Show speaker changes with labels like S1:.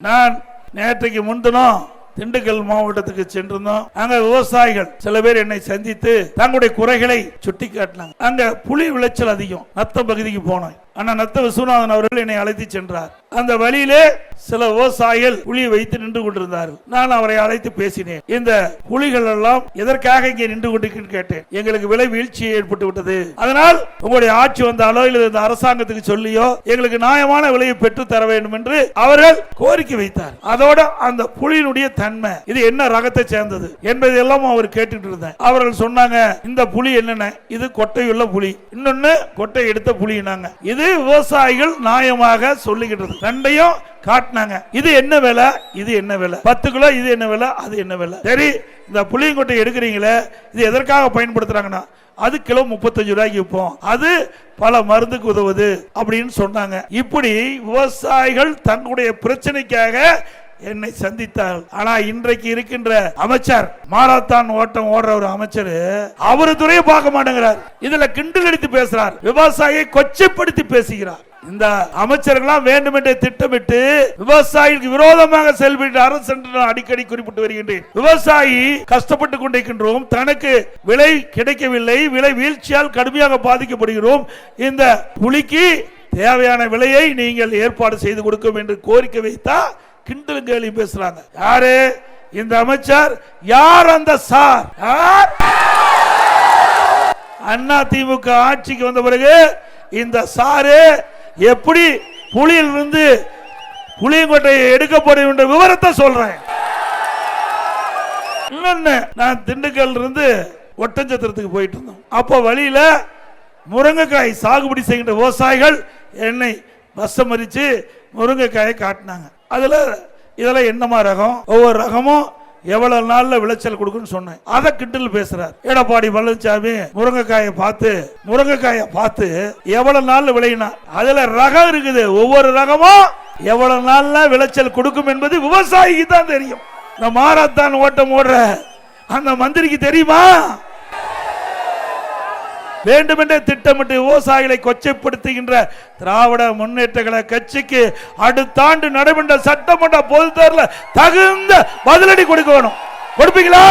S1: நான் நேற்றைக்கு முன்தினம் திண்டுக்கல் மாவட்டத்துக்கு சென்றிருந்தோம். அங்க விவசாயிகள் சில பேர் என்னை சந்தித்து தங்களுடைய குறைகளை சுட்டி காட்டினாங்க. அங்க புலி விளைச்சல் அதிகம். நத்தம் பகுதிக்கு போனோம். அண்ணா நத்த விஸ்வநாதன் அவர்கள் என்னை அழைத்து சென்றார். அந்த வழியிலே சில விவசாயிகள் புலியை வைத்து நின்று கொண்டிருந்தார்கள். நான் அவரை அழைத்து பேசினேன். இந்த புலிகள் எல்லாம் எதற்காக இங்கே நின்று கொண்டிருக்கிறேன் கேட்டேன். எங்களுக்கு விலை வீழ்ச்சி ஏற்பட்டு விட்டது, அதனால் உங்களுடைய ஆட்சி வந்தாலோ இல்லை இந்த அரசாங்கத்துக்கு சொல்லியோ எங்களுக்கு நியாயமான விலையை பெற்று தர வேண்டும் என்று அவர்கள் கோரிக்கை வைத்தார். அதோட அந்த புலியினுடைய தன்மை, இது என்ன ரகத்தை சேர்ந்தது என்பதெல்லாம் அவர் கேட்டுட்டு இருந்தார். அவர்கள் சொன்னாங்க, இந்த புலி என்னென்ன, இது கொட்டையுள்ள புலி, இன்னொன்னு கொட்டை எடுத்த புலினாங்க. இது விவசாயிகள் நியாயமாக சொல்லுகிறது. ரெண்டையும் காட்டினாங்க. இது என்ன விலை, இது என்ன விலை, 10 கிலோ இது என்ன விலை, அது என்ன விலை. சரி, இந்த புளியங்கொட்டை எடுக்கிறீங்களே, இது எதற்காக பயன்படுத்துறாங்கன்னா அது கிலோ 35 ரூபாய்க்கு விற்போம், அது பல மருந்துக்கு உதவுது அப்படின்னு சொன்னாங்க. இப்படி விவசாயிகள் தங்களுடைய பிரச்சனைக்காக என்னை சந்தித்தார். ஆனா இன்றைக்கு இருக்கின்ற அமைச்சர், மாரத்தான் ஓட்டம் ஓடுற ஒரு அமைச்சர், அவரு துறையை பார்க்க மாட்டேங்கிறார். இதுல கிண்டல் அடித்து பேசுறார், விவசாயியை கொச்சைப்படுத்தி பேசுகிறார். இந்த அமைச்சர்கள்லாம் வேண்டுமென்றே திட்டமிட்டு விவசாயிக்கு விரோதமாக செயல்பட்டு அரசு என்று அடிக்கடி குறிப்பிட்டு வருகின்றேன். விவசாயி கஷ்டப்பட்டு கொண்டிருக்கின்றோம், தனக்கு விலை கிடைக்கவில்லை, விலை வீழ்ச்சியால் கடுமையாக பாதிக்கப்படுகிறோம். இந்த புலிக்கு தேவையான விலையை நீங்கள் ஏற்பாடு செய்து கொடுக்கும் என்று கோரிக்கை வைத்தா கிண்டல் கேலி பேசுறாங்க. யாரு இந்த அமைச்சர்? யார் அந்த சார்? அண்ணா திமுக ஆட்சிக்கு வந்த பிறகு இந்த சாரு எப்படி புலியிலிருந்து புளியங்கொட்டையை எடுக்கப்படும் என்ற விவரத்தை சொல்றேன். இன்னொன்னு, நான் திண்டுக்கல் இருந்து ஒட்டஞ்சத்திரத்துக்கு போயிட்டு இருந்தோம். அப்போ வழியில முருங்கைக்காய் சாகுபடி செய்கின்ற விவசாயிகள் என்னை பஸ் மறிச்சு முருங்கைக்காயை காட்டினாங்க. அதுல இதெல்லாம் என்னமா ரகம், ஒவ்வொரு ரகமும் எவ்வளவு நாள்ல விளைச்சல் கொடுக்குன்னு சொன்னேன். அதை கிண்டல் பேசுறார் எடப்பாடி பழனிசாமி. முருங்கைக்காயை பார்த்து எவ்வளவு நாள்ல விளையினா, அதுல ரகம் இருக்குது, ஒவ்வொரு ரகமும் எவ்வளவு நாள்ல விளைச்சல் கொடுக்கும் என்பது விவசாயிக்கு தான் தெரியும். இந்த மாரத்தான் ஓட்டம் ஓடுற அந்த மந்திரிக்கு தெரியுமா? வேண்டுமென்றே திட்டமிட்டு விவசாயிகளை கொச்சைப்படுத்துகின்ற திராவிட முன்னேற்ற கழக கட்சிக்கு அடுத்த ஆண்டு நடைபெற்ற சட்டமன்ற பொதுத் தேர்தலில் தகுந்த பதிலடி கொடுக்கணும். கொடுப்பீங்களா?